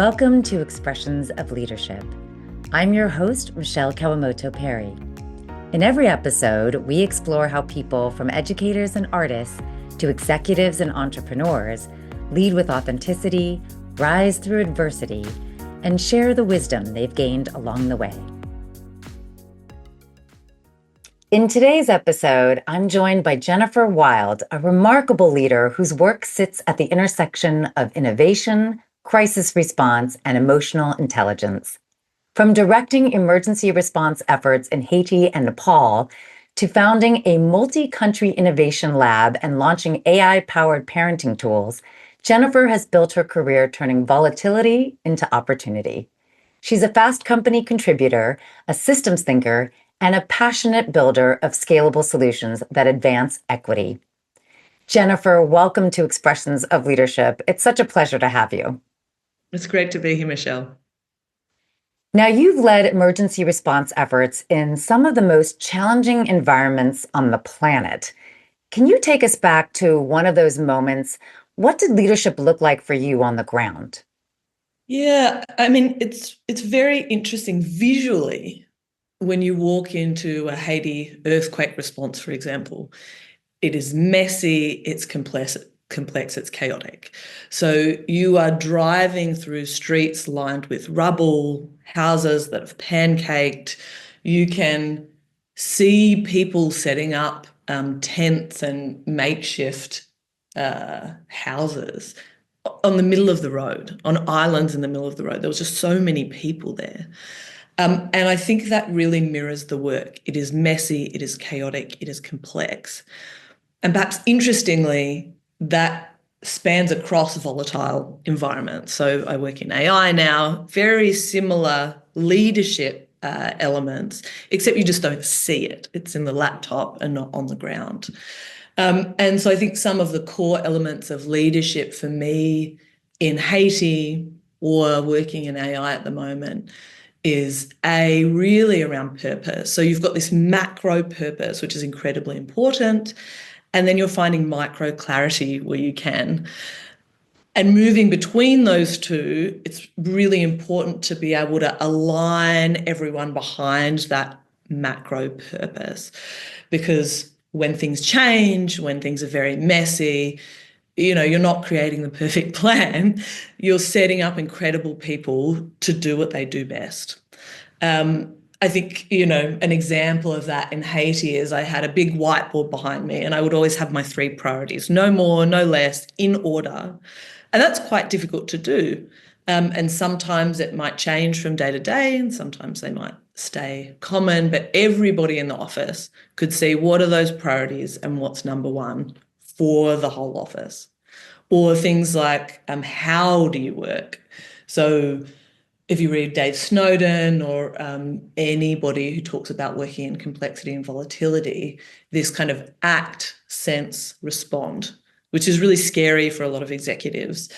Welcome to Expressions of Leadership. I'm your host, Michele Kawamoto Perry. In every episode, we explore how people from educators and artists to executives and entrepreneurs lead with authenticity, rise through adversity, and share the wisdom they've gained along the way. In today's episode, I'm joined by Jennifer Wilde, a remarkable leader whose work sits at the intersection of innovation, crisis response, and emotional intelligence. From directing emergency response efforts in Haiti and Nepal to founding a multi-country innovation lab and launching AI-powered parenting tools, Jennifer has built her career turning volatility into opportunity. She's a Fast Company contributor, a systems thinker, and a passionate builder of scalable solutions that advance equity. Jennifer, welcome to Expressions of Leadership. It's such a pleasure to have you. It's great to be here, Michele. Now, you've led emergency response efforts in some of the most challenging environments on the planet. Can you take us back to one of those moments? What did leadership look like for you on the ground? Yeah, I mean, it's very interesting visually. When you walk into a Haiti earthquake response, for example, it is messy, it's complex, it's chaotic. So you are driving through streets lined with rubble, houses that have pancaked. You can see people setting up tents and makeshift houses on the middle of the road, on islands in the middle of the road. There was just so many people there. And I think that really mirrors the work. It is messy, it is chaotic, it is complex. And perhaps interestingly, that spans across volatile environments. So I work in AI now, very similar leadership elements, except you just don't see it. It's in the laptop and not on the ground. And so I think some of the core elements of leadership for me in Haiti or working in AI at the moment is really around purpose. So you've got this macro purpose, which is incredibly important, and then you're finding microclarity where you can. And moving between those two, it's really important to be able to align everyone behind that macro purpose. Because when things change, when things are very messy, you're not creating the perfect plan. You're setting up incredible people to do what they do best. I think, an example of that in Haiti is I had a big whiteboard behind me and I would always have my 3 priorities, no more, no less, in order. And that's quite difficult to do. And sometimes it might change from day to day and sometimes they might stay common, but everybody in the office could see what are those priorities and what's number 1 for the whole office. Or things like, how do you work? So if you read Dave Snowden or anybody who talks about working in complexity and volatility, this kind of act, sense, respond, which is really scary for a lot of executives.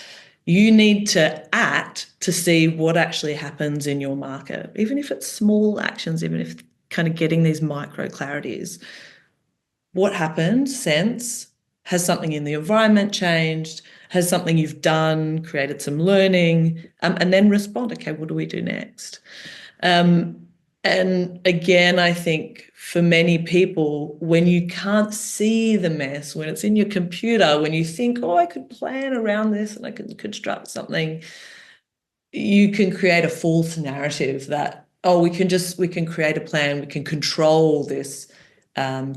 You need to act to see what actually happens in your market, even if it's small actions, even if kind of getting these micro clarities. What happened? Sense. Has something in the environment changed? Has something you've done created some learning? And then respond, okay, what do we do next? And again, I think for many people, when you can't see the mess, when it's in your computer, when you think, oh, I could plan around this and I could construct something, you can create a false narrative that, oh, we can create a plan, we can control this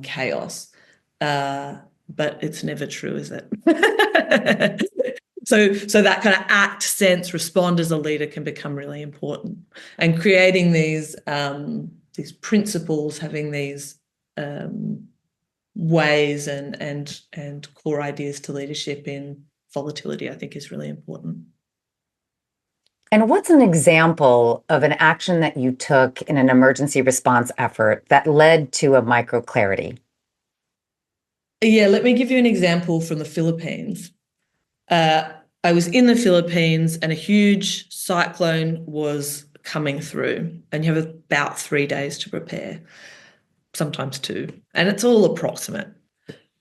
chaos. But it's never true, is it? So that kind of act, sense, respond as a leader can become really important. And creating these principles, having these ways and core ideas to leadership in volatility, I think is really important. And what's an example of an action that you took in an emergency response effort that led to a microclarity? Yeah, let me give you an example from the Philippines. I was in the Philippines and a huge cyclone was coming through and you have about 3 days to prepare, sometimes 2, and it's all approximate.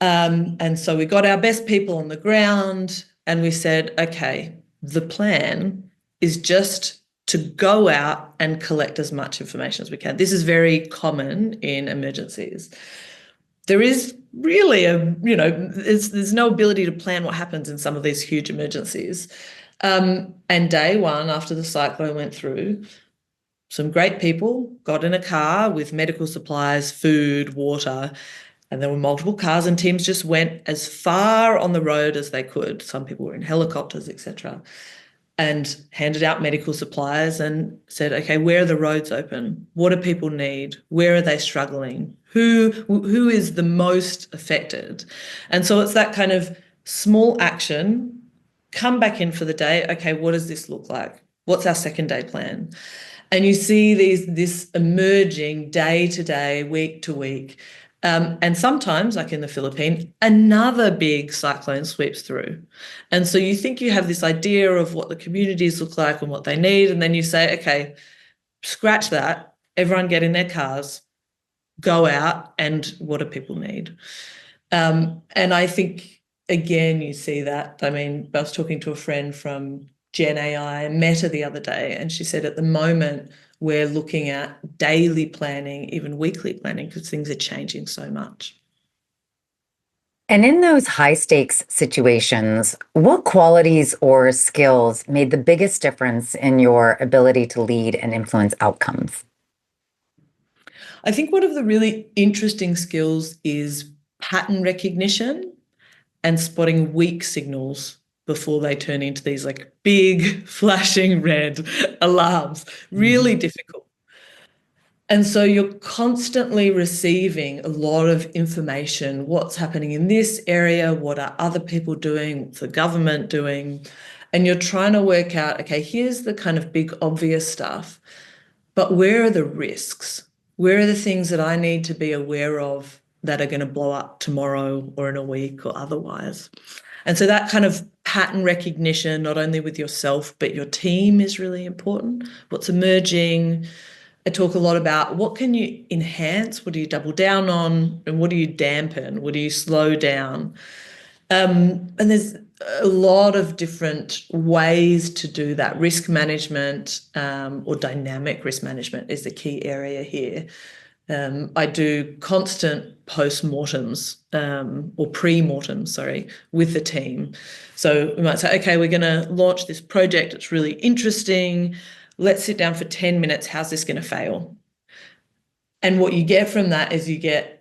And so we got our best people on the ground and we said, okay, the plan is just to go out and collect as much information as we can. This is very common in emergencies. There is really there's no ability to plan what happens in some of these huge emergencies. And day one, after the cyclone went through, some great people got in a car with medical supplies, food, water, and there were multiple cars, and teams just went as far on the road as they could. Some people were in helicopters, etc., and handed out medical supplies and said, okay, where are the roads open? What do people need? Where are they struggling? Who is the most affected? And so it's that kind of small action, come back in for the day. Okay, what does this look like? What's our second day plan? And you see this emerging day to day, week to week. And sometimes, like in the Philippines, another big cyclone sweeps through. And so you think you have this idea of what the communities look like and what they need. And then you say, okay, scratch that. Everyone get in their cars, go out, and what do people need? And I think, again, you see that. I mean, I was talking to a friend from Gen AI, Meta, the other day, and she said at the moment, we're looking at daily planning, even weekly planning, because things are changing so much. And in those high stakes situations, what qualities or skills made the biggest difference in your ability to lead and influence outcomes? I think one of the really interesting skills is pattern recognition and spotting weak signals before they turn into these like big flashing red alarms. Really difficult. And so you're constantly receiving a lot of information. What's happening in this area? What are other people doing? What's the government doing? And you're trying to work out, okay, here's the kind of big obvious stuff, but where are the risks? Where are the things that I need to be aware of that are going to blow up tomorrow or in a week or otherwise? And so that kind of pattern recognition, not only with yourself, but your team is really important. What's emerging? I talk a lot about what can you enhance, what do you double down on, and what do you dampen, what do you slow down? And there's a lot of different ways to do that. Risk management or dynamic risk management is the key area here. I do constant post-mortems or pre-mortems, sorry, with the team. So we might say, okay, we're going to launch this project. It's really interesting. Let's sit down for 10 minutes. How's this going to fail? And what you get from that is you get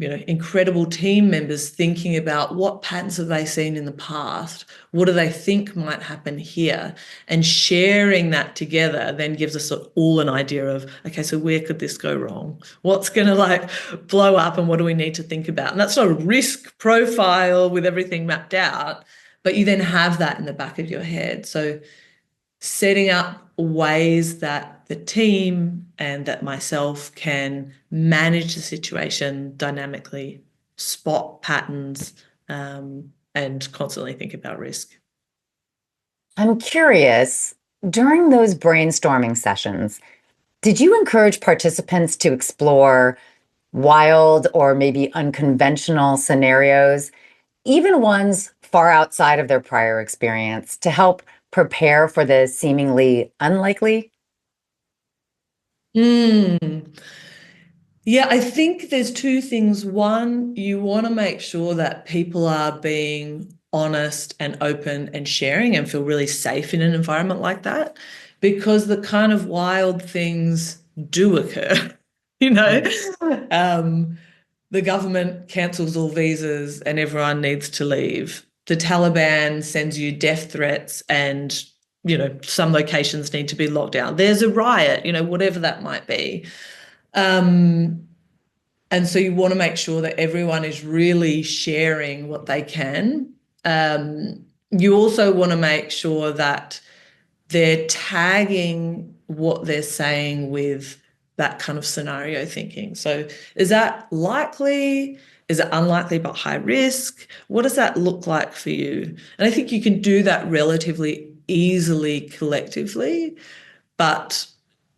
incredible team members thinking about what patterns have they seen in the past? What do they think might happen here? And sharing that together then gives us all an idea of, okay, so where could this go wrong? What's going to like blow up and what do we need to think about? And that's not a risk profile with everything mapped out, but you then have that in the back of your head. So setting up ways that the team and that myself can manage the situation dynamically, spot patterns, and constantly think about risk. I'm curious, during those brainstorming sessions, did you encourage participants to explore wild or maybe unconventional scenarios, even ones far outside of their prior experience, to help prepare for the seemingly unlikely? Yeah, I think there's two things. One, you want to make sure that people are being honest and open and sharing and feel really safe in an environment like that, because the kind of wild things do occur. You know, the government cancels all visas and everyone needs to leave. The Taliban sends you death threats and, some locations need to be locked down. There's a riot, whatever that might be. And so you want to make sure that everyone is really sharing what they can. You also want to make sure that they're tagging what they're saying with that kind of scenario thinking. So is that likely? Is it unlikely but high risk? What does that look like for you? And I think you can do that relatively easily collectively. But,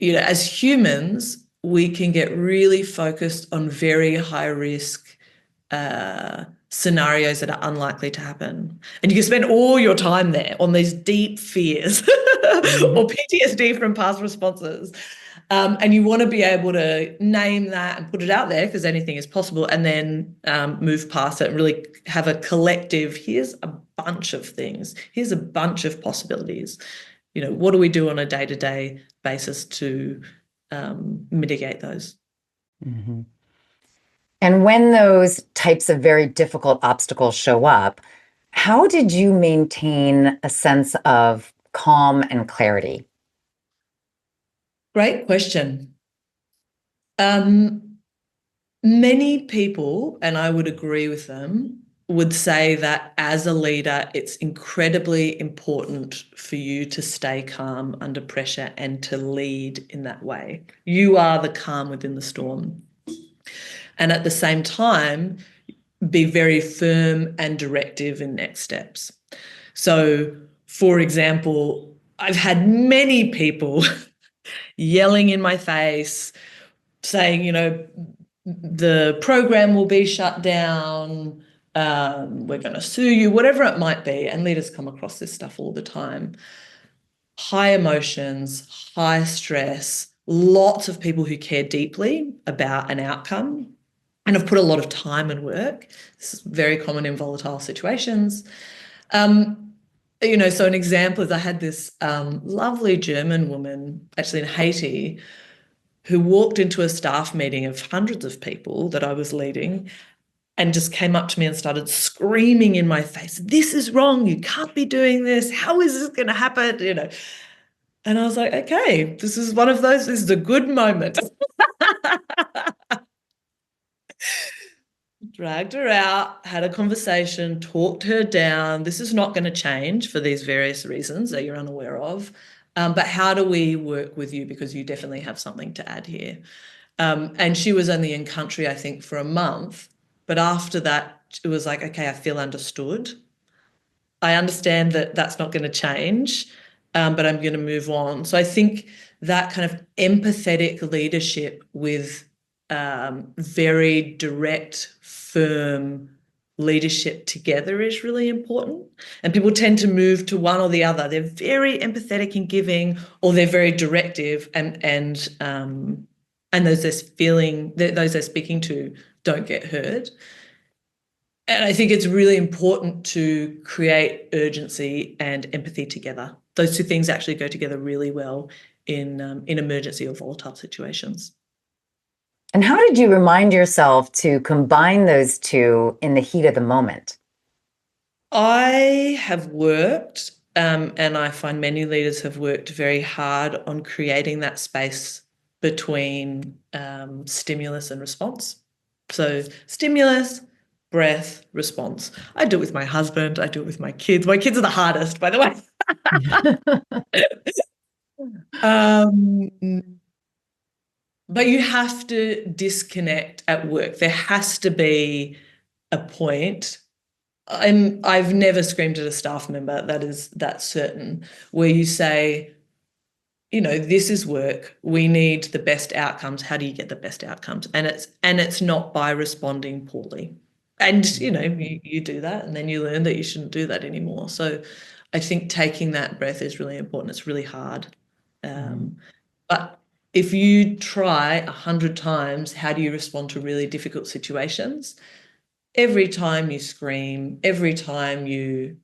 as humans, we can get really focused on very high risk scenarios that are unlikely to happen. And you can spend all your time there on these deep fears or PTSD from past responses. And you want to be able to name that and put it out there because anything is possible, and then move past it and really have a collective, here's a bunch of things, here's a bunch of possibilities. What do we do on a day-to-day basis to mitigate those? Mm-hmm. And when those types of very difficult obstacles show up, how did you maintain a sense of calm and clarity? Great question. Many people, and I would agree with them, would say that as a leader, it's incredibly important for you to stay calm under pressure and to lead in that way. You are the calm within the storm. And at the same time, be very firm and directive in next steps. So, for example, I've had many people yelling in my face, saying, the program will be shut down, we're going to sue you, whatever it might be. And leaders come across this stuff all the time. High emotions, high stress, lots of people who care deeply about an outcome and have put a lot of time and work. This is very common in volatile situations. So an example is I had this lovely German woman, actually in Haiti, who walked into a staff meeting of hundreds of people that I was leading and just came up to me and started screaming in my face, "This is wrong, you can't be doing this, how is this going to happen?" And I was like, okay, this is a good moment. Dragged her out, had a conversation, talked her down. This is not going to change for these various reasons that you're unaware of. But how do we work with you? Because you definitely have something to add here. And she was only in country, I think, for a month. But after that, it was like, okay, I feel understood. I understand that that's not going to change, but I'm going to move on. So I think that kind of empathetic leadership with very direct, firm leadership together is really important. And people tend to move to one or the other. They're very empathetic and giving, or they're very directive, and those they're speaking to don't get heard. And I think it's really important to create urgency and empathy together. Those two things actually go together really well in emergency or volatile situations. And how did you remind yourself to combine those two in the heat of the moment? I have worked, and I find many leaders have worked very hard on creating that space between stimulus and response. So stimulus, breath, response. I do it with my husband. I do it with my kids. My kids are the hardest, by the way. But you have to disconnect at work. There has to be a point. I've never screamed at a staff member, that's certain, where you say, this is work. We need the best outcomes. How do you get the best outcomes? And it's not by responding poorly. And you do that, and then you learn that you shouldn't do that anymore. So I think taking that breath is really important. It's really hard. But if you try 100 times, how do you respond to really difficult situations? Every time you scream, every time you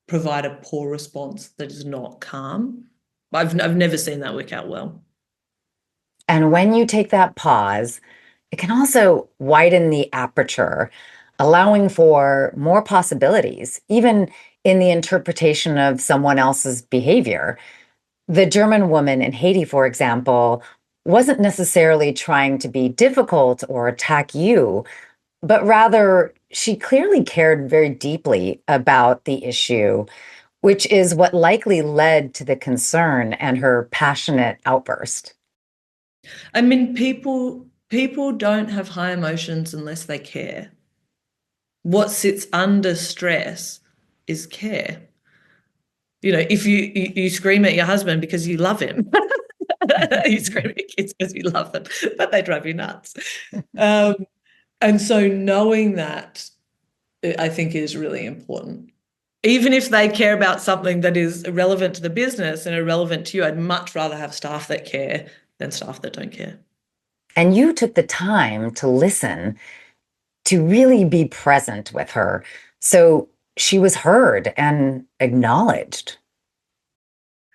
provide a poor response that is not calm, I've never seen that work out well. And when you take that pause, it can also widen the aperture, allowing for more possibilities, even in the interpretation of someone else's behavior. The German woman in Haiti, for example, wasn't necessarily trying to be difficult or attack you, but rather she clearly cared very deeply about the issue, which is what likely led to the concern and her passionate outburst. I mean, people don't have high emotions unless they care. What sits under stress is care. If you scream at your husband because you love him, you scream at your kids because you love them, but they drive you nuts. And so knowing that, I think, is really important. Even if they care about something that is irrelevant to the business and irrelevant to you, I'd much rather have staff that care than staff that don't care. And you took the time to listen, to really be present with her. So she was heard and acknowledged.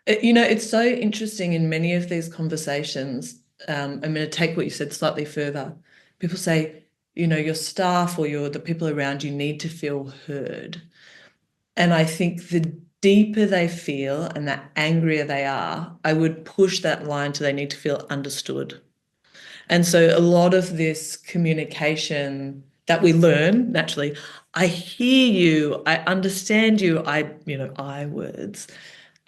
It's so interesting in many of these conversations. I'm going to take what you said slightly further. People say, your staff or the people around you need to feel heard. And I think the deeper they feel and the angrier they are, I would push that line to they need to feel understood. And so a lot of this communication that we learn naturally, I hear you, I understand you, I words.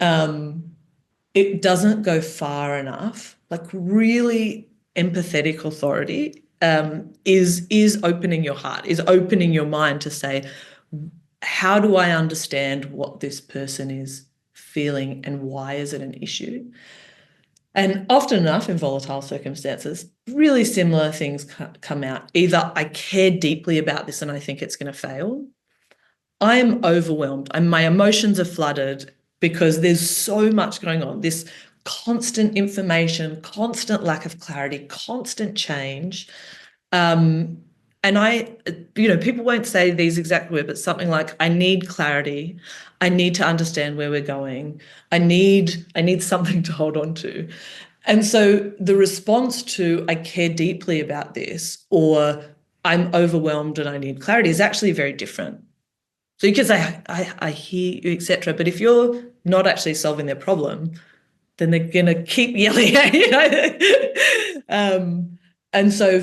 It doesn't go far enough. Like really empathetic authority is opening your heart, is opening your mind to say, how do I understand what this person is feeling and why is it an issue? And often enough in volatile circumstances, really similar things come out. Either I care deeply about this and I think it's going to fail. I'm overwhelmed and my emotions are flooded because there's so much going on. This constant information, constant lack of clarity, constant change. And people won't say these exact words, but something like, I need clarity. I need to understand where we're going. I need something to hold on to. And so the response to, I care deeply about this, or I'm overwhelmed and I need clarity, is actually very different. So you can say, I hear you, etc. But if you're not actually solving their problem, then they're going to keep yelling at you. And so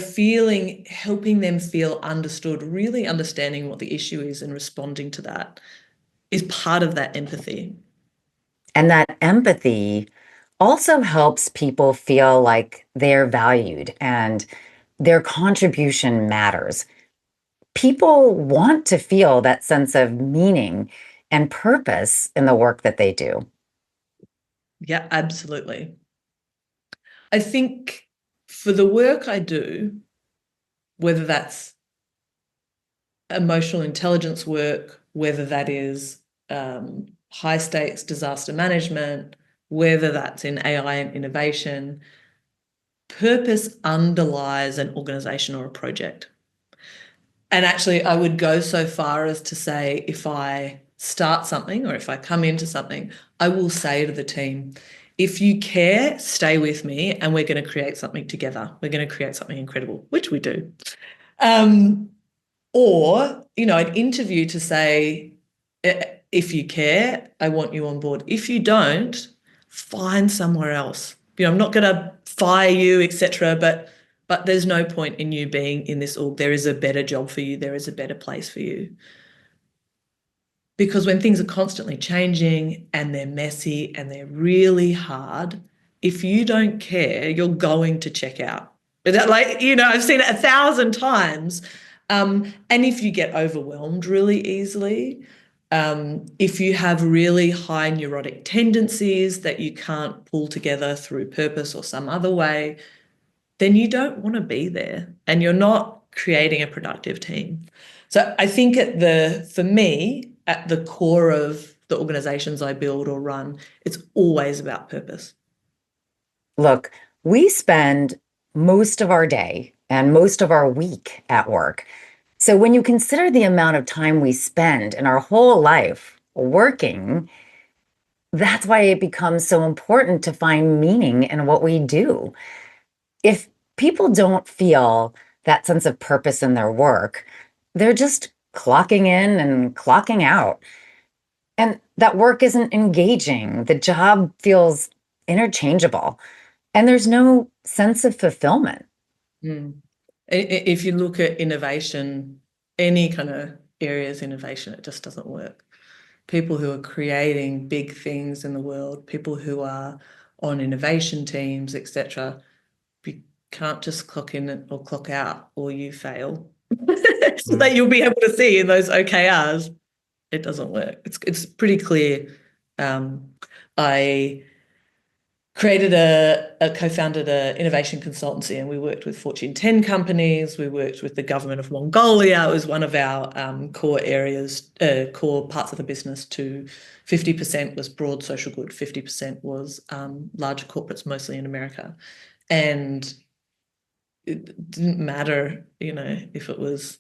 helping them feel understood, really understanding what the issue is and responding to that is part of that empathy. And that empathy also helps people feel like they're valued and their contribution matters. People want to feel that sense of meaning and purpose in the work that they do. Yeah, absolutely. I think for the work I do, whether that's emotional intelligence work, whether that is high stakes disaster management, whether that's in AI and innovation, purpose underlies an organization or a project. And actually, I would go so far as to say, if I start something or if I come into something, I will say to the team, if you care, stay with me and we're going to create something together. We're going to create something incredible, which we do. Or, an interview to say, if you care, I want you on board. If you don't, find somewhere else. I'm not going to fire you, etc. But there's no point in you being in this org. There is a better job for you. There is a better place for you. Because when things are constantly changing and they're messy and they're really hard, if you don't care, you're going to check out. I've seen it 1,000 times. And if you get overwhelmed really easily, if you have really high neurotic tendencies that you can't pull together through purpose or some other way, then you don't want to be there and you're not creating a productive team. So I think for me, at the core of the organizations I build or run, it's always about purpose. Look, we spend most of our day and most of our week at work. So when you consider the amount of time we spend in our whole life working, that's why it becomes so important to find meaning in what we do. If people don't feel that sense of purpose in their work, they're just clocking in and clocking out. And that work isn't engaging. The job feels interchangeable, and there's no sense of fulfillment. If you look at innovation, any kind of areas innovation, it just doesn't work. People who are creating big things in the world, people who are on innovation teams, etc., you can't just clock in or clock out or you fail. So that you'll be able to see in those OKRs, it doesn't work. It's pretty clear. I co-founded an innovation consultancy, and we worked with Fortune 10 companies. We worked with the government of Mongolia. It was one of our core parts of the business. 50% was broad social good, 50% was larger corporates, mostly in America. And it didn't matter, if it was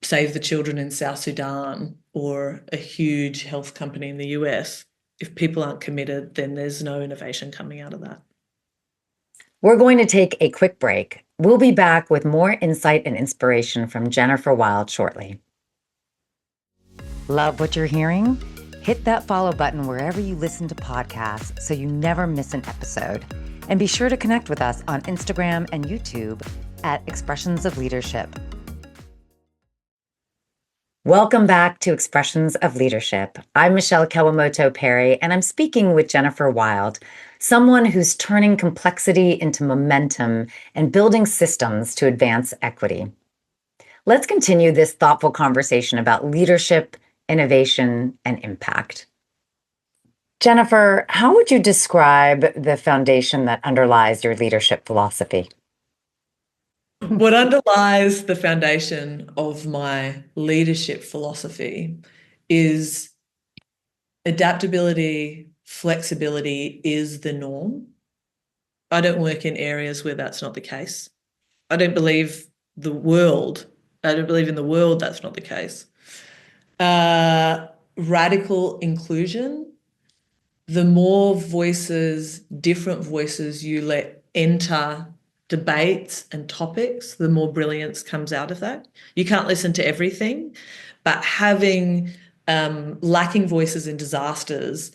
Save the Children in South Sudan or a huge health company in the US. If people aren't committed, then there's no innovation coming out of that. We're going to take a quick break. We'll be back with more insight and inspiration from Jennifer Wilde shortly. Love what you're hearing? Hit that follow button wherever you listen to podcasts so you never miss an episode. And be sure to connect with us on Instagram and YouTube at Expressions of Leadership. Welcome back to Expressions of Leadership. I'm Michele Kawamoto Perry, and I'm speaking with Jennifer Wilde, someone who's turning complexity into momentum and building systems to advance equity. Let's continue this thoughtful conversation about leadership, innovation, and impact. Jennifer, how would you describe the foundation that underlies your leadership philosophy? What underlies the foundation of my leadership philosophy is adaptability, flexibility is the norm. I don't work in areas where that's not the case. I don't believe in the world that's not the case. Radical inclusion, the more voices, different voices you let enter debates and topics, the more brilliance comes out of that. You can't listen to everything, but lacking voices in disasters,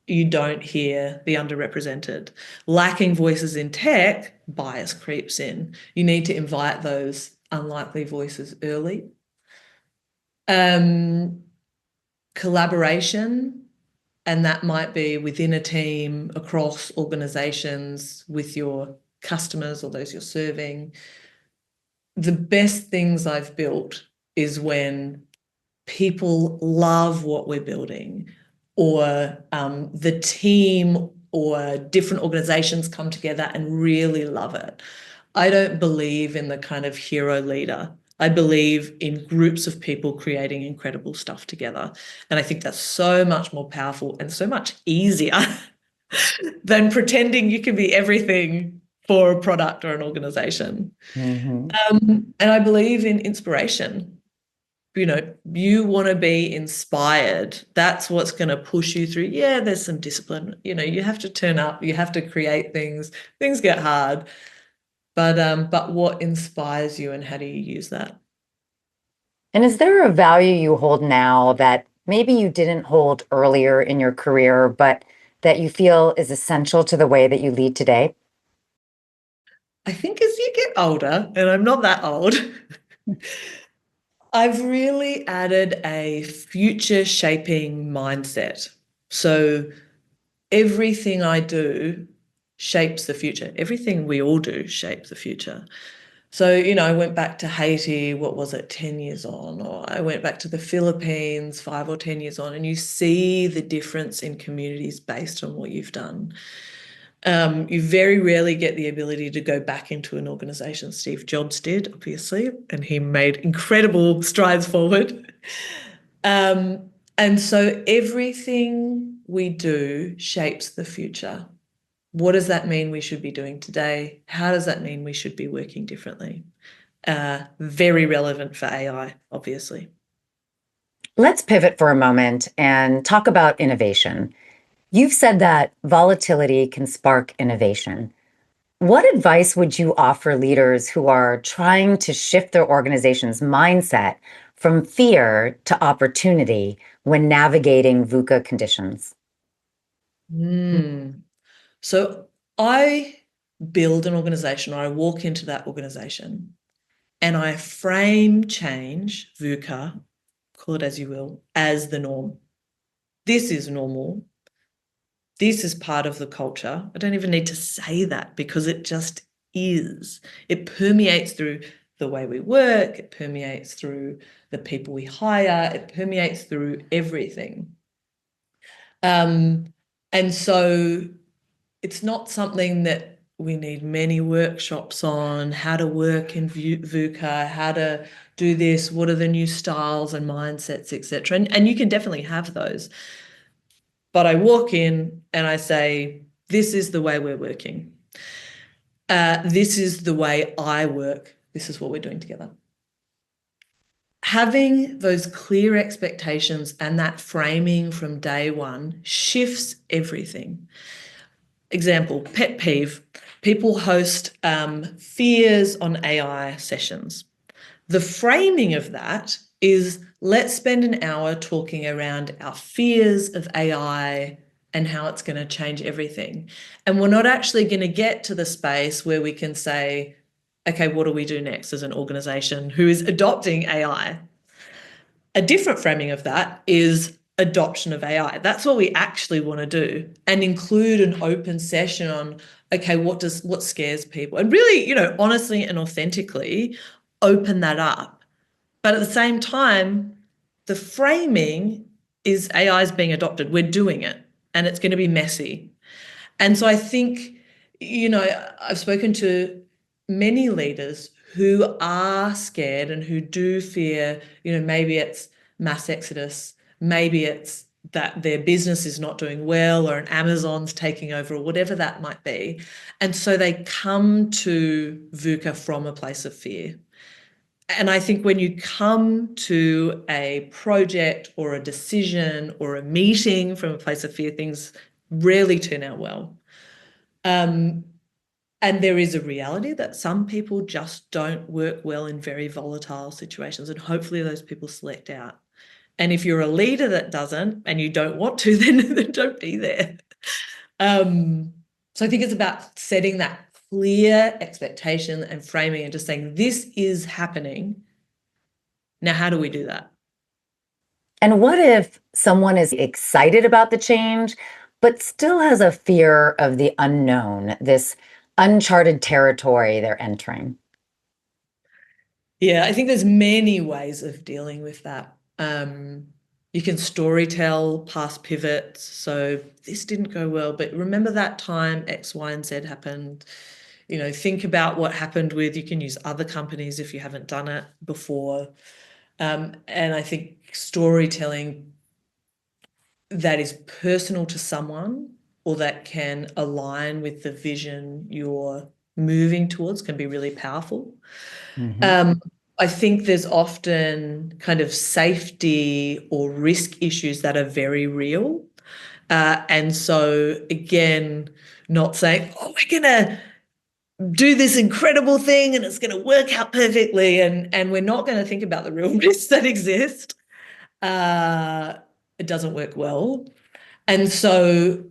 you don't hear the underrepresented. Lacking voices in tech, bias creeps in. You need to invite those unlikely voices early. Collaboration, and that might be within a team, across organizations, with your customers or those you're serving. The best things I've built is when people love what we're building, or the team or different organizations come together and really love it. I don't believe in the kind of hero leader. I believe in groups of people creating incredible stuff together. And I think that's so much more powerful and so much easier than pretending you can be everything for a product or an organization. Mm-hmm. And I believe in inspiration. You want to be inspired. That's what's going to push you through. Yeah, there's some discipline. You have to turn up. You have to create things. Things get hard. But what inspires you, and how do you use that? And is there a value you hold now that maybe you didn't hold earlier in your career, but that you feel is essential to the way that you lead today? I think as you get older, and I'm not that old, I've really added a future shaping mindset. So everything I do shapes the future. Everything we all do shapes the future. So, I went back to Haiti, what was it, 10 years on, or I went back to the Philippines 5 or 10 years on, and you see the difference in communities based on what you've done. You very rarely get the ability to go back into an organization. Steve Jobs did, obviously, and he made incredible strides forward. And so everything we do shapes the future. What does that mean we should be doing today? How does that mean we should be working differently? Very relevant for AI, obviously. Let's pivot for a moment and talk about innovation. You've said that volatility can spark innovation. What advice would you offer leaders who are trying to shift their organization's mindset from fear to opportunity when navigating VUCA conditions? So I build an organization, or I walk into that organization, and I frame change, VUCA, call it as you will, as the norm. This is normal. This is part of the culture. I don't even need to say that, because it just is. It permeates through the way we work. It permeates through the people we hire. It permeates through everything. And so it's not something that we need many workshops on, how to work in VUCA, how to do this, what are the new styles and mindsets, etc. And you can definitely have those. But I walk in and I say, this is the way we're working. This is the way I work. This is what we're doing together. Having those clear expectations and that framing from day one shifts everything. Example, pet peeve. People host fears on AI sessions. The framing of that is, let's spend an hour talking around our fears of AI and how it's going to change everything. And we're not actually going to get to the space where we can say, okay, what do we do next as an organization who is adopting AI? A different framing of that is adoption of AI. That's what we actually want to do, and include an open session on, okay, what scares people? And really, honestly and authentically open that up. But at the same time, the framing is AI is being adopted. We're doing it, and it's going to be messy. And so I think, I've spoken to many leaders who are scared and who do fear, maybe it's mass exodus, maybe it's that their business is not doing well, or an Amazon's taking over, or whatever that might be. And so they come to VUCA from a place of fear. And I think when you come to a project or a decision or a meeting from a place of fear, things rarely turn out well. And there is a reality that some people just don't work well in very volatile situations, and hopefully those people select out. And if you're a leader that doesn't, and you don't want to, then don't be there. So I think it's about setting that clear expectation and framing and just saying, this is happening. Now, how do we do that? And what if someone is excited about the change, but still has a fear of the unknown, this uncharted territory they're entering? Yeah, I think there's many ways of dealing with that. You can storytell past pivots. So this didn't go well, but remember that time X, Y, and Z happened. Think about what happened with, you can use other companies if you haven't done it before. And I think storytelling that is personal to someone, or that can align with the vision you're moving towards, can be really powerful. I think there's often kind of safety or risk issues that are very real. And so again, not saying, oh, we're going to do this incredible thing and it's going to work out perfectly. And we're not going to think about the real risks that exist. It doesn't work well. And so,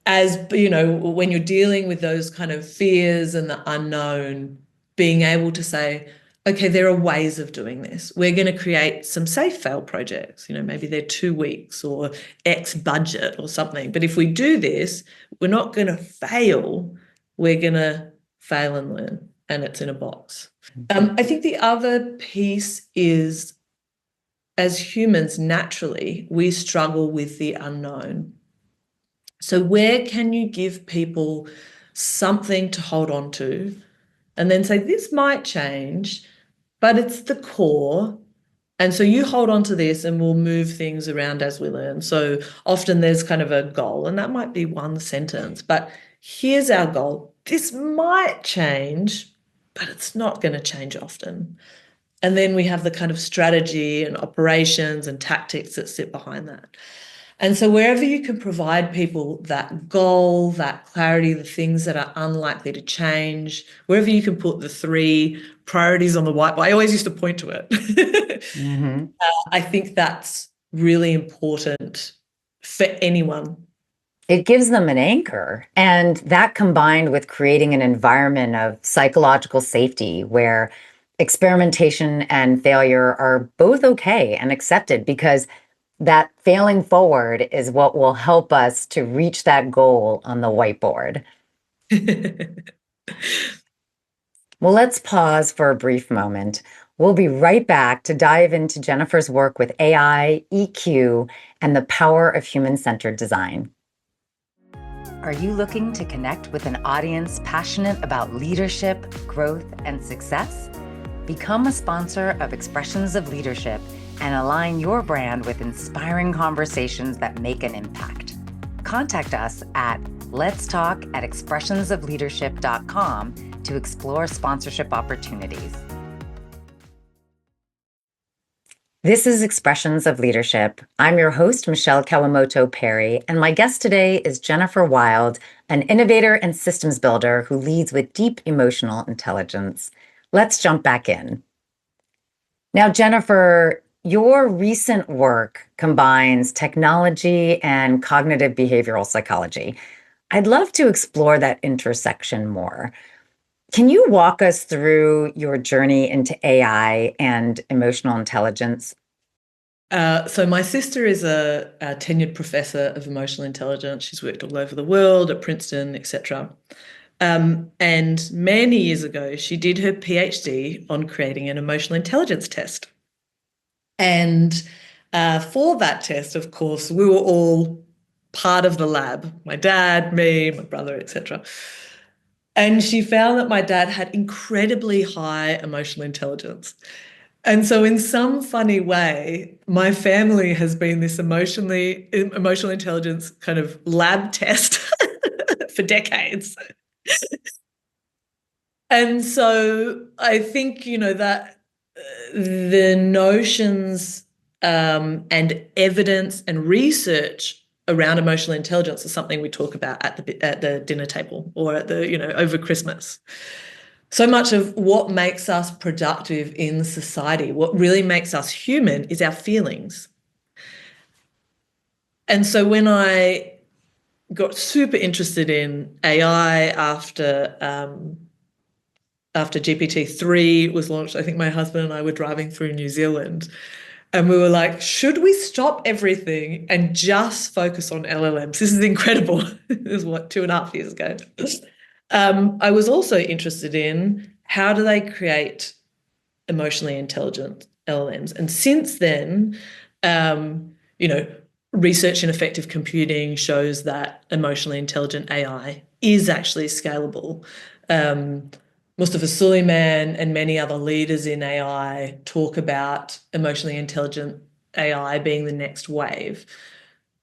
as when you're dealing with those kind of fears and the unknown, being able to say, okay, there are ways of doing this. We're going to create some safe fail projects. Maybe they're 2 weeks or X budget or something. But if we do this, we're not going to fail. We're going to fail and learn, and it's in a box. I think the other piece is, as humans, naturally, we struggle with the unknown. So where can you give people something to hold on to, and then say, this might change, but it's the core. And so you hold on to this and we'll move things around as we learn. So often there's kind of a goal, and that might be one sentence, but here's our goal. This might change, but it's not going to change often. And then we have the kind of strategy and operations and tactics that sit behind that. And so wherever you can provide people that goal, that clarity, the things that are unlikely to change, wherever you can put the 3 priorities on the whiteboard, I always used to point to it. I think that's really important for anyone. It gives them an anchor. And that, combined with creating an environment of psychological safety where experimentation and failure are both okay and accepted, because that failing forward is what will help us to reach that goal on the whiteboard. Well, let's pause for a brief moment. We'll be right back to dive into Jennifer's work with AI, EQ, and the power of human-centered design. Are you looking to connect with an audience passionate about leadership, growth, and success? Become a sponsor of Expressions of Leadership and align your brand with inspiring conversations that make an impact. Contact us at letstalk@expressionsofleadership.com to explore sponsorship opportunities. This is Expressions of Leadership. I'm your host, Michele Kawamoto Perry, and my guest today is Jennifer Wilde, an innovator and systems builder who leads with deep emotional intelligence. Let's jump back in. Now, Jennifer, your recent work combines technology and cognitive behavioral psychology. I'd love to explore that intersection more. Can you walk us through your journey into AI and emotional intelligence? So my sister is a tenured professor of emotional intelligence. She's worked all over the world at Princeton, etc. And many years ago, she did her PhD on creating an emotional intelligence test. And for that test, of course, we were all part of the lab. My dad, me, my brother, etc. And she found that my dad had incredibly high emotional intelligence. And so in some funny way, my family has been this emotional intelligence kind of lab test for decades. And so I think, that the notions and evidence and research around emotional intelligence is something we talk about at the dinner table or at over Christmas. So much of what makes us productive in society, what really makes us human, is our feelings. And so when I got super interested in AI after GPT-3 was launched, I think my husband and I were driving through New Zealand, and we were like, should we stop everything and just focus on LLMs? This is incredible. This is 2.5 years ago. I was also interested in how do they create emotionally intelligent LLMs? And since then, research in effective computing shows that emotionally intelligent AI is actually scalable. Mustafa Suleyman and many other leaders in AI talk about emotionally intelligent AI being the next wave.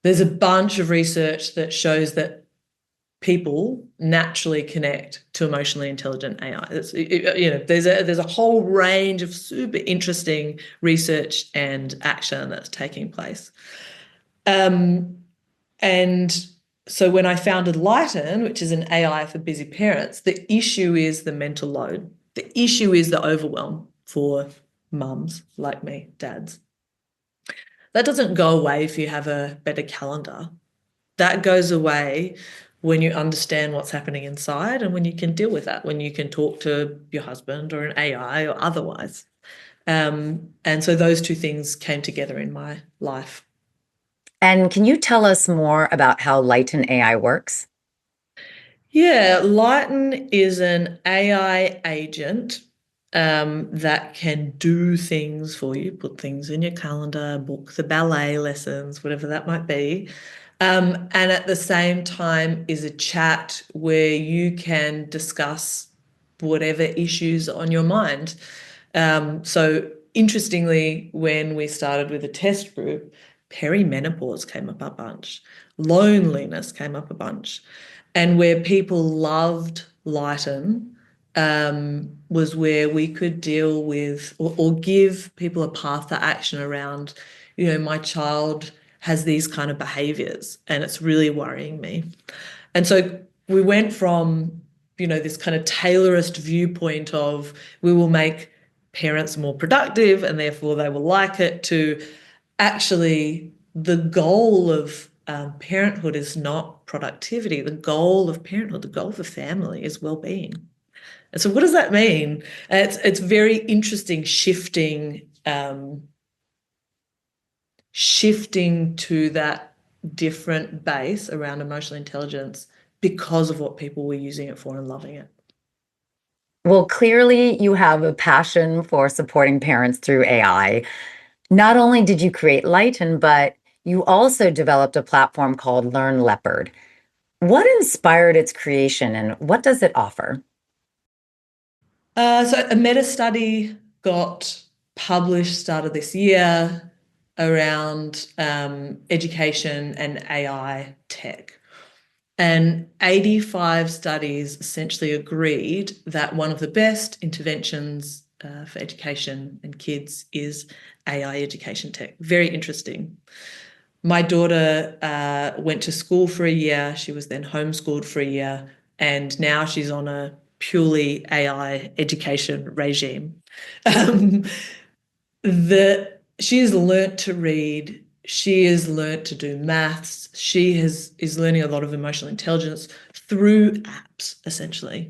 There's a bunch of research that shows that people naturally connect to emotionally intelligent AI. There's a whole range of super interesting research and action that's taking place. And so when I founded Lighten, which is an AI for busy parents, the issue is the mental load. The issue is the overwhelm for mums like me, dads. That doesn't go away if you have a better calendar. That goes away when you understand what's happening inside and when you can deal with that, when you can talk to your husband or an AI or otherwise. And so those two things came together in my life. And can you tell us more about how Lighten AI works? Yeah, Lighten is an AI agent that can do things for you, put things in your calendar, book the ballet lessons, whatever that might be. And at the same time is a chat where you can discuss whatever issues on your mind. So interestingly, when we started with a test group, perimenopause came up a bunch, loneliness came up a bunch, and where people loved Lighten was where we could deal with or give people a path to action around, my child has these kind of behaviors and it's really worrying me. And so we went from, this kind of Taylorist viewpoint of we will make parents more productive and therefore they will like it, to actually the goal of parenthood is not productivity. The goal of parenthood, the goal of a family is well-being. And so what does that mean? It's very interesting shifting to that different base around emotional intelligence because of what people were using it for and loving it. Well, clearly you have a passion for supporting parents through AI. Not only did you create Lighten, but you also developed a platform called Learn Leopard. What inspired its creation and what does it offer? So a meta study got published start of this year around education and AI tech. And 85 studies essentially agreed that one of the best interventions for education and kids is AI education tech. Very interesting. My daughter went to school for a year. She was then homeschooled for a year. And now she's on a purely AI education regime. Um, she has learnt to read. She has learnt to do maths. Is learning a lot of emotional intelligence through apps, essentially.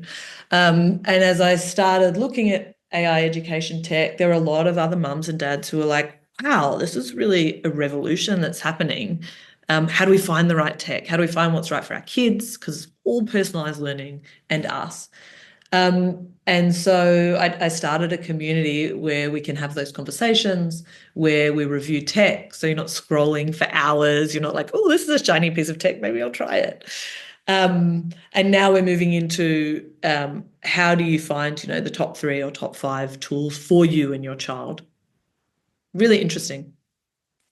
And as I started looking at AI education tech, there were a lot of other mums and dads who were like, wow, this is really a revolution that's happening. How do we find the right tech? How do we find what's right for our kids? Because it's all personalized learning and us. And so I started a community where we can have those conversations, where we review tech. So you're not scrolling for hours. You're not like, oh, this is a shiny piece of tech. Maybe I'll try it. And now we're moving into how do you find, the top 3 or top 5 tools for you and your child? Really interesting.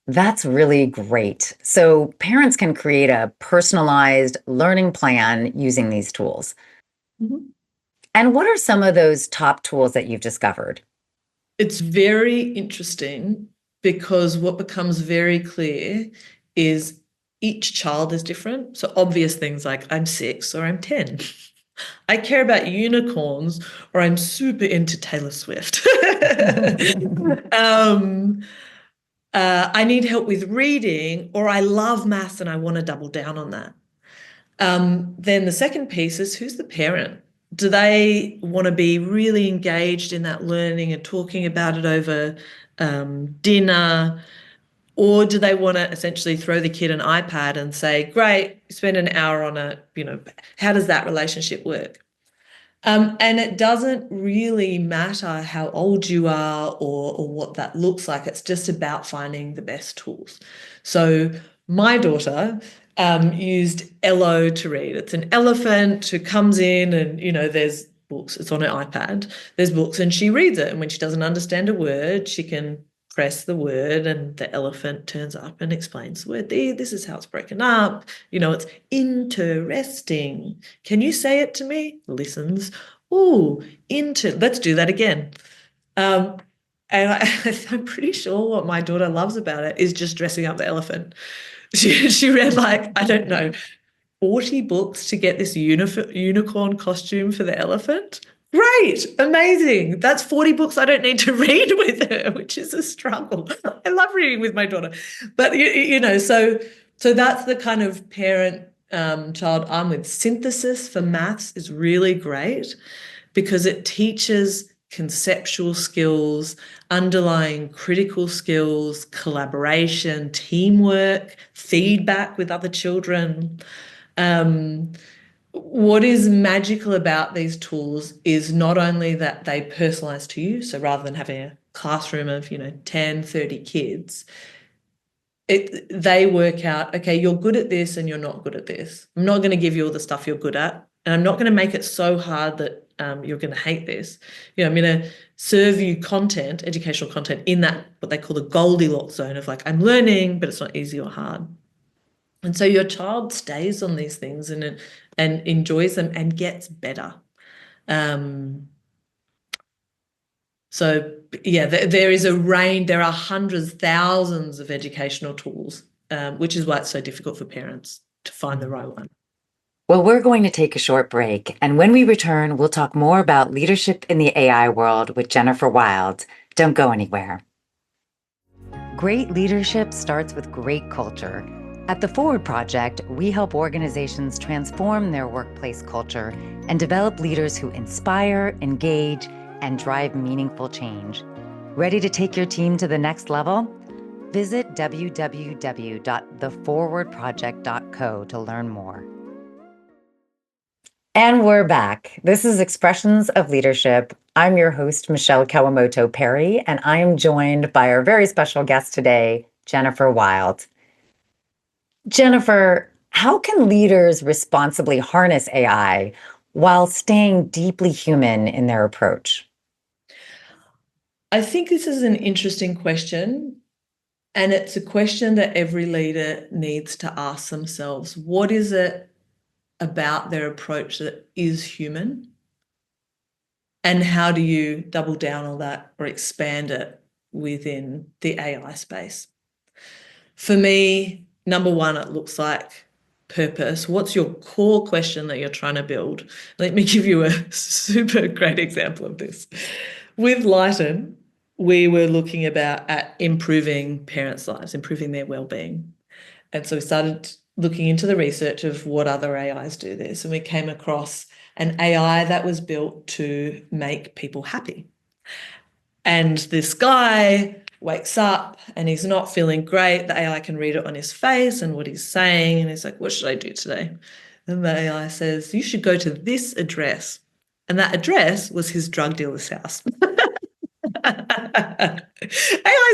That's really great. So parents can create a personalized learning plan using these tools. Mhm. And what are some of those top tools that you've discovered? It's very interesting because what becomes very clear is each child is different. So obvious things like I'm 6 or I'm 10. I care about unicorns or I'm super into Taylor Swift. um, I need help with reading or I love maths and I want to double down on that. Then the second piece is who's the parent? Do they want to be really engaged in that learning and talking about it over dinner? Or do they want to essentially throw the kid an iPad and say, great, spend an hour on it, how does that relationship work? And it doesn't really matter how old you are or what that looks like. It's just about finding the best tools. So my daughter used Ello to read. It's an elephant who comes in and, there's books. It's on her iPad. There's books and she reads it. And when she doesn't understand a word, she can press the word and the elephant turns up and explains the word. This is how it's broken up. It's interesting. Can you say it to me? Listens. Oh, let's do that again. And I'm pretty sure what my daughter loves about it is just dressing up the elephant. She read I don't know, 40 books to get this unicorn costume for the elephant. Great, amazing. That's 40 books I don't need to read with her, which is a struggle. I love reading with my daughter. But, so that's the kind of parent child I'm with. Synthesis for maths is really great because it teaches conceptual skills, underlying critical skills, collaboration, teamwork, feedback with other children. What is magical about these tools is not only that they personalize to you, so rather than having a classroom of 10, 30 kids, they work out, okay, you're good at this and you're not good at this. I'm not going to give you all the stuff you're good at, and I'm not going to make it so hard that you're going to hate this. I'm going to serve you content, educational content, in that what they call the Goldilocks zone of I'm learning, but it's not easy or hard. And so your child stays on these things and enjoys them and gets better. So yeah, there is a range. There are hundreds, thousands of educational tools, which is why it's so difficult for parents to find the right one. Well, we're going to take a short break, and when we return, we'll talk more about leadership in the AI world with Jennifer Wilde. Don't go anywhere. Great leadership starts with great culture. At the Forward Project, we help organizations transform their workplace culture and develop leaders who inspire, engage, and drive meaningful change. Ready to take your team to the next level? Visit www.theforwardproject.co to learn more. And we're back. This is Expressions of Leadership. I'm your host, Michele Kawamoto Perry, and I am joined by our very special guest today, Jennifer Wilde. Jennifer, How can leaders responsibly harness AI while staying deeply human in their approach? I think this is an interesting question, and it's a question that every leader needs to ask themselves. What is it about their approach that is human? And how do you double down on that or expand it within the AI space? For me, number one, it looks like purpose. What's your core question that you're trying to build? Let me give you a super great example of this. With Lighten, we were looking at improving parents' lives, improving their well-being. And so we started looking into the research of what other AIs do this. And we came across an AI that was built to make people happy. And this guy wakes up and he's not feeling great. The AI can read it on his face and what he's saying. And he's like, what should I do today? And the AI says, you should go to this address. And that address was his drug dealer's house. AIs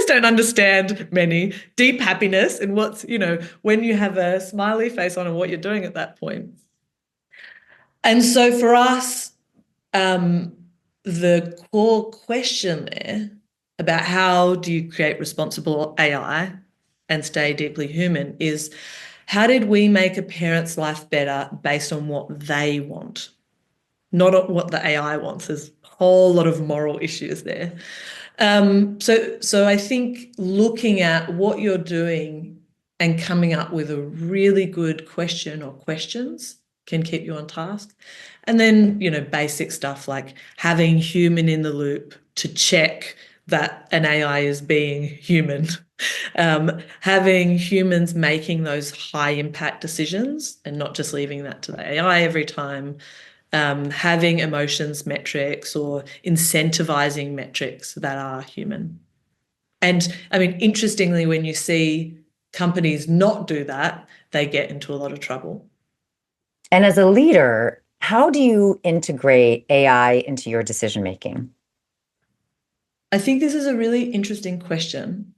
don't understand many deep happiness and what's, when you have a smiley face on and what you're doing at that point. And so for us, the core question there about how do you create responsible AI and stay deeply human is, how did we make a parent's life better based on what they want, not what the AI wants? There's a whole lot of moral issues there. So I think looking at what you're doing and coming up with a really good question or questions can keep you on task. And then, basic stuff like having human in the loop to check that an AI is being human, having humans making those high impact decisions and not just leaving that to the AI every time, having emotions metrics or incentivizing metrics that are human. And I mean, interestingly, when you see companies not do that, they get into a lot of trouble. And as a leader, how do you integrate AI into your decision making? I think this is a really interesting question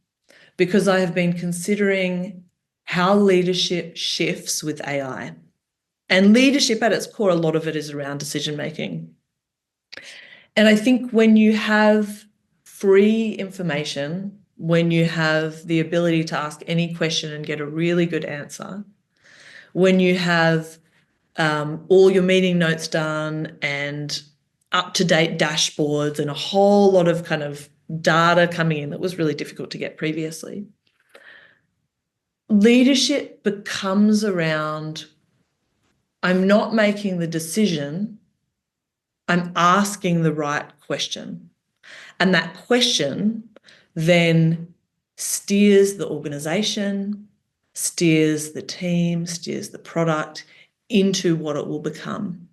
because I have been considering how leadership shifts with AI. And leadership at its core, a lot of it is around decision making. And I think when you have free information, when you have the ability to ask any question and get a really good answer, when you have all your meeting notes done and up-to-date dashboards and a whole lot of kind of data coming in that was really difficult to get previously, leadership becomes around, I'm not making the decision, I'm asking the right question. And that question then steers the organization, steers the team, steers the product into what it will become.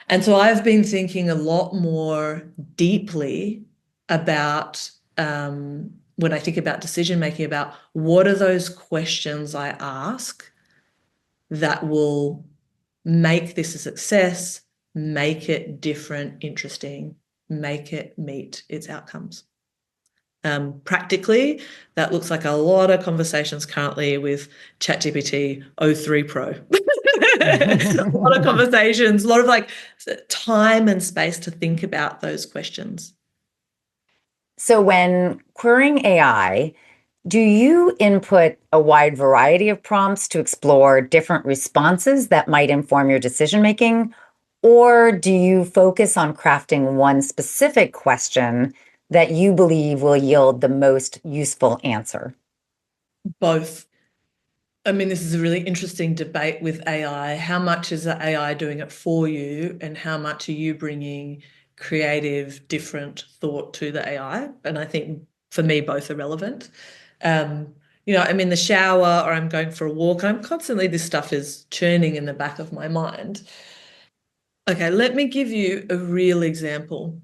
And so I've been thinking a lot more deeply about, when I think about decision making, about what are those questions I ask that will make this a success, make it different, interesting, make it meet its outcomes. Practically, that looks like a lot of conversations currently with ChatGPT 03 Pro. A lot of conversations, a lot of like time and space to think about those questions. So, when querying AI, do you input a wide variety of prompts to explore different responses that might inform your decision making? Or do you focus on crafting one specific question that you believe will yield the most useful answer? Both. I mean, this is a really interesting debate with AI. How much is the AI doing it for you, and how much are you bringing creative, different thought to the AI? And I think for me, both are relevant. I'm in the shower or I'm going for a walk, and I'm constantly, this stuff is churning in the back of my mind. Okay, let me give you a real example.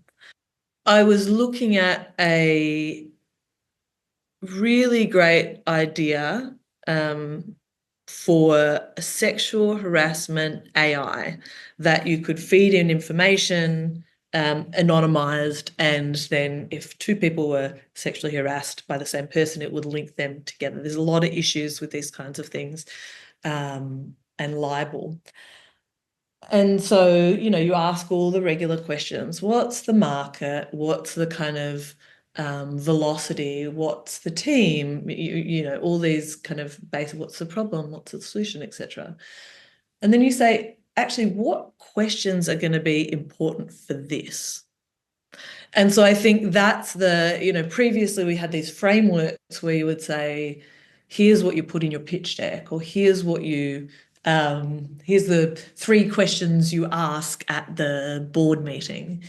I was looking at a really great idea for a sexual harassment AI that you could feed in information, anonymized, and then if two people were sexually harassed by the same person, it would link them together. There's a lot of issues with these kinds of things. and libel. And so, you ask all the regular questions. What's the market? What's the kind of velocity? What's the team? All these kind of basic, what's the problem? What's the solution, etc. And then you say, actually, what questions are going to be important for this? And so I think that's previously we had these frameworks where you would say, here's what you put in your pitch deck, or here's the 3 questions you ask at the board meeting.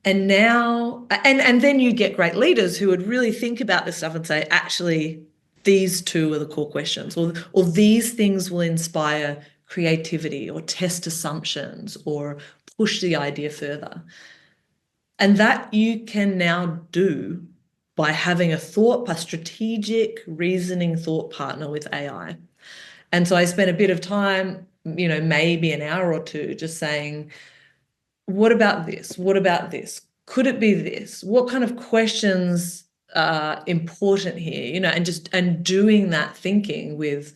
And now, and then you get great leaders who would really think about this stuff and say, actually, these 2 are the core questions, or these things will inspire creativity or test assumptions or push the idea further. And that you can now do by having a strategic reasoning thought partner with AI. And so I spent a bit of time, maybe an hour or 2, just saying, what about this? What about this? Could it be this? What kind of questions are important here? And doing that thinking with,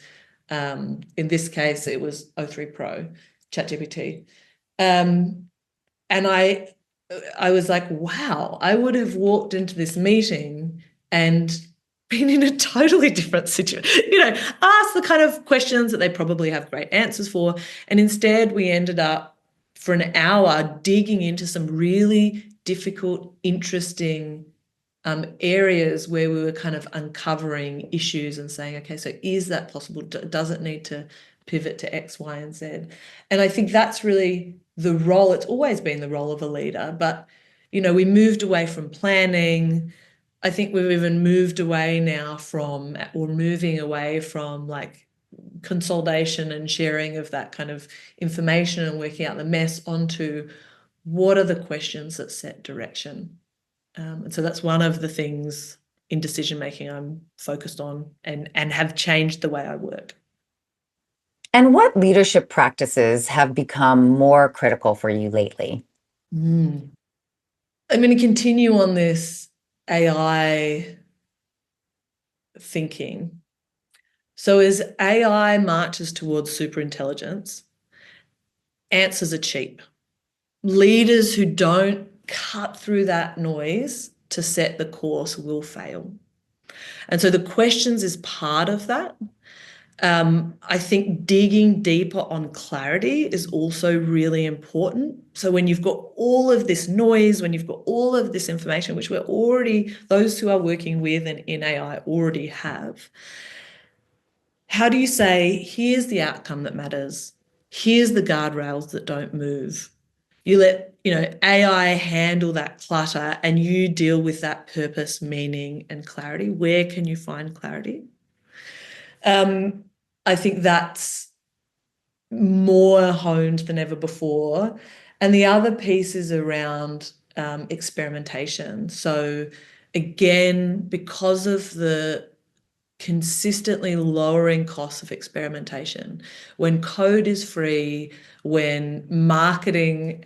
in this case, it was O3 Pro, ChatGPT. And I was like, wow, I would have walked into this meeting and been in a totally different situation, asked the kind of questions that they probably have great answers for. And instead, we ended up for an hour digging into some really difficult, interesting areas where we were kind of uncovering issues and saying, okay, so is that possible? Does it need to pivot to X, Y, and Z? And I think that's really the role. It's always been the role of a leader, but, we moved away from planning. I think we've even moved away now moving away from like consolidation and sharing of that kind of information and working out the mess onto what are the questions that set direction. And so that's one of the things in decision making I'm focused on and have changed the way I work. And what leadership practices have become more critical for you lately? I'm going to continue on this AI thinking. So as AI marches towards superintelligence, answers are cheap. Leaders who don't cut through that noise to set the course will fail. And so the questions is part of that. I think digging deeper on clarity is also really important. So when you've got all of this noise, when you've got all of this information, which those who are working with and in AI already have, how do you say, here's the outcome that matters, here's the guardrails that don't move? You let AI handle that clutter and you deal with that purpose, meaning, and clarity. Where can you find clarity? I think that's more honed than ever before. And the other piece is around experimentation. So again, because of the consistently lowering costs of experimentation, when code is free, when marketing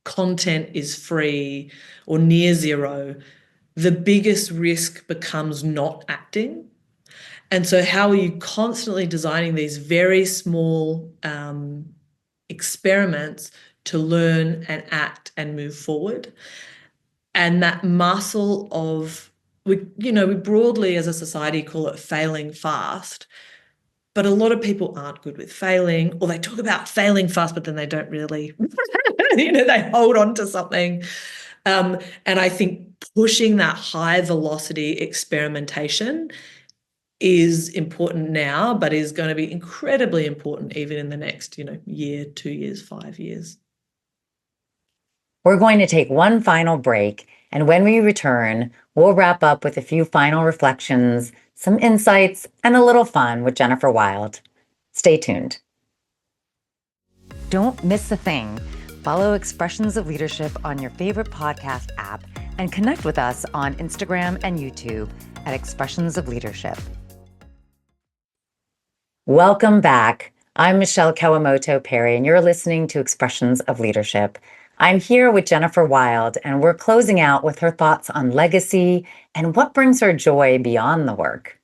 content is free or near zero, the biggest risk becomes not acting. And so how are you constantly designing these very small experiments to learn and act and move forward? And that muscle of, we broadly as a society call it failing fast, but a lot of people aren't good with failing, or they talk about failing fast, but then they don't really, they hold on to something. And I think pushing that high velocity experimentation is important now, but is going to be incredibly important even in the next, year, 2 years, 5 years. We're going to take one final break, and when we return, we'll wrap up with a few final reflections, some insights, and a little fun with Jennifer Wilde. Stay tuned. Don't miss a thing. Follow Expressions of Leadership on your favorite podcast app and connect with us on Instagram and YouTube at Expressions of Leadership. Welcome back. I'm Michele Kawamoto Perry, and you're listening to Expressions of Leadership. I'm here with Jennifer Wilde, and we're closing out with her thoughts on legacy and what brings her joy beyond the work.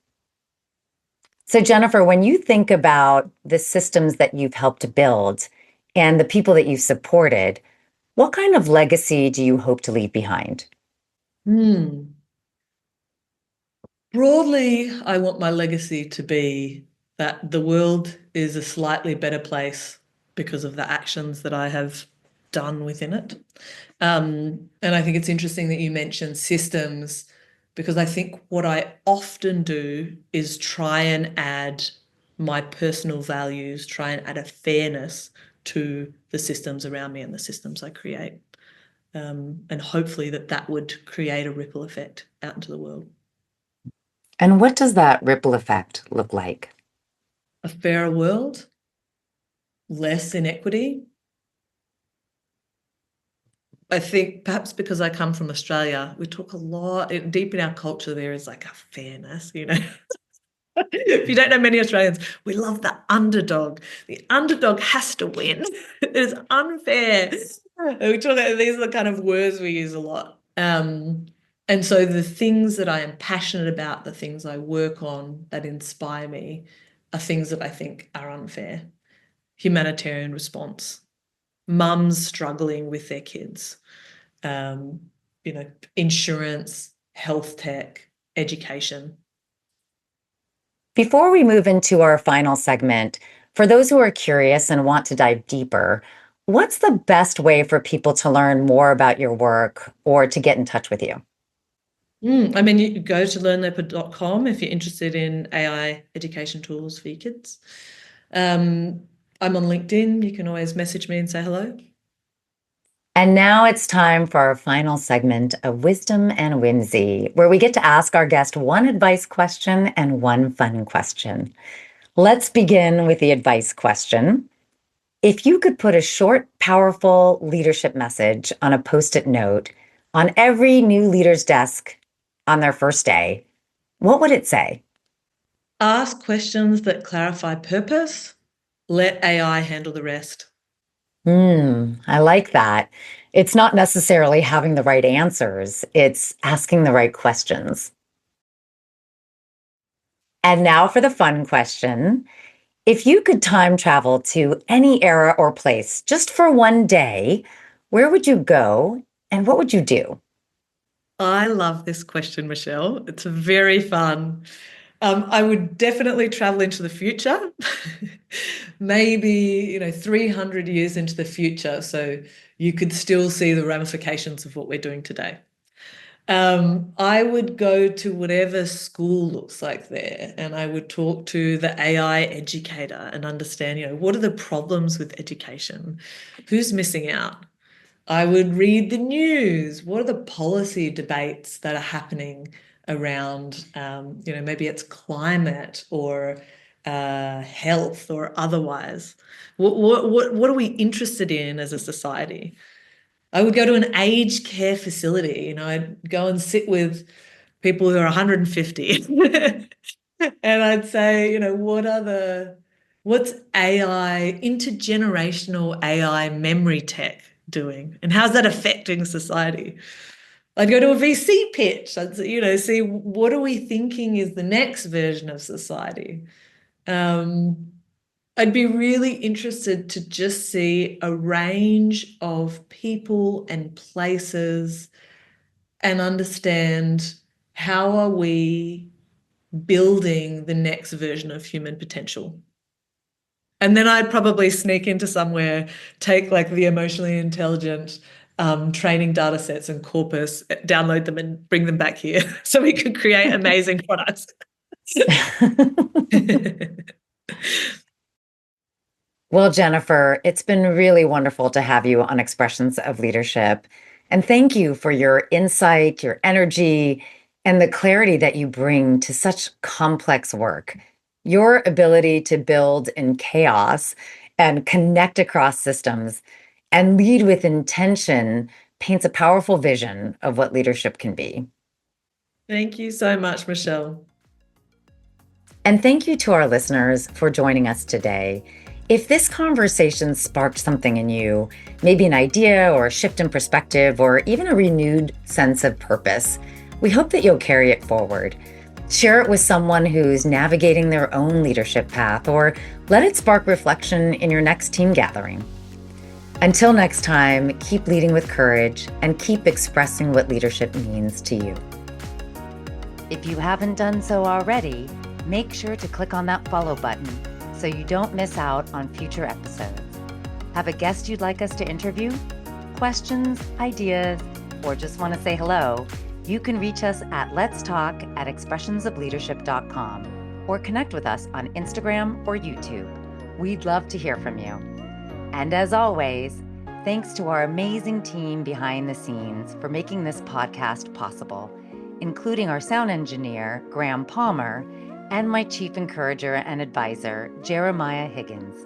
So, Jennifer, when you think about the systems that you've helped to build and the people that you've supported, what kind of legacy do you hope to leave behind? Broadly, I want my legacy to be that the world is a slightly better place because of the actions that I have done within it. And I think it's interesting that you mentioned systems, because I think what I often do is try and add my personal values, try and add a fairness to the systems around me and the systems I create. And hopefully that would create a ripple effect out into the world. And what does that ripple effect look like? A fairer world, less inequity. I think perhaps because I come from Australia, we talk a lot, deep in our culture, there is like a fairness, you know. If you don't know many Australians, we love the underdog. The underdog has to win. It's unfair. These are the kind of words we use a lot. And so the things that I am passionate about, the things I work on that inspire me, are things that I think are unfair. Humanitarian response, mums struggling with their kids, insurance, health tech, education. Before we move into our final segment, for those who are curious and want to dive deeper, what's the best way for people to learn more about your work or to get in touch with you? I mean, you go to learnleopard.com if you're interested in AI education tools for your kids. I'm on LinkedIn. You can always message me and say hello. And now it's time for our final segment of Wisdom and Whimsy, where we get to ask our guest one advice question and one fun question. Let's begin with the advice question. If you could put a short, powerful leadership message on a Post-it note on every new leader's desk on their first day, what would it say? Ask questions that clarify purpose. Let AI handle the rest. I like that. It's not necessarily having the right answers, it's asking the right questions. And now for the fun question. If you could time travel to any era or place just for one day, where would you go and what would you do? I love this question, Michelle. It's very fun. I would definitely travel into the future, maybe 300 years into the future, so you could still see the ramifications of what we're doing today. I would go to whatever school looks like there, and I would talk to the AI educator and understand, what are the problems with education? Who's missing out? I would read the news. What are the policy debates that are happening around, maybe it's climate or health or otherwise? What are we interested in as a society? I would go to an aged care facility. I'd go and sit with people who are 150 and I'd say, what's AI, intergenerational AI memory tech doing? And how's that affecting society? I'd go to a VC pitch. I'd say, see what are we thinking is the next version of society? I'd be really interested to just see a range of people and places and understand how are we building the next version of human potential. And then I'd probably sneak into somewhere, take like the emotionally intelligent training data sets and corpus, download them and bring them back here so we could create amazing products. Well, Jennifer, it's been really wonderful to have you on Expressions of Leadership. And thank you for your insight, your energy, and the clarity that you bring to such complex work. Your ability to build in chaos and connect across systems and lead with intention paints a powerful vision of what leadership can be. Thank you so much, Michelle. And thank you to our listeners for joining us today. If this conversation sparked something in you, maybe an idea or a shift in perspective or even a renewed sense of purpose, we hope that you'll carry it forward. Share it with someone who's navigating their own leadership path, or let it spark reflection in your next team gathering. Until next time, keep leading with courage and keep expressing what leadership means to you. If you haven't done so already, make sure to click on that follow button so you don't miss out on future episodes. Have a guest you'd like us to interview? Questions, ideas, or just want to say hello? You can reach us at letstalk@expressionsofleadership.com or connect with us on Instagram or YouTube. We'd love to hear from you. And as always, thanks to our amazing team behind the scenes for making this podcast possible, including our sound engineer, Graham Palmer, and my chief encourager and advisor, Jeremiah Higgins.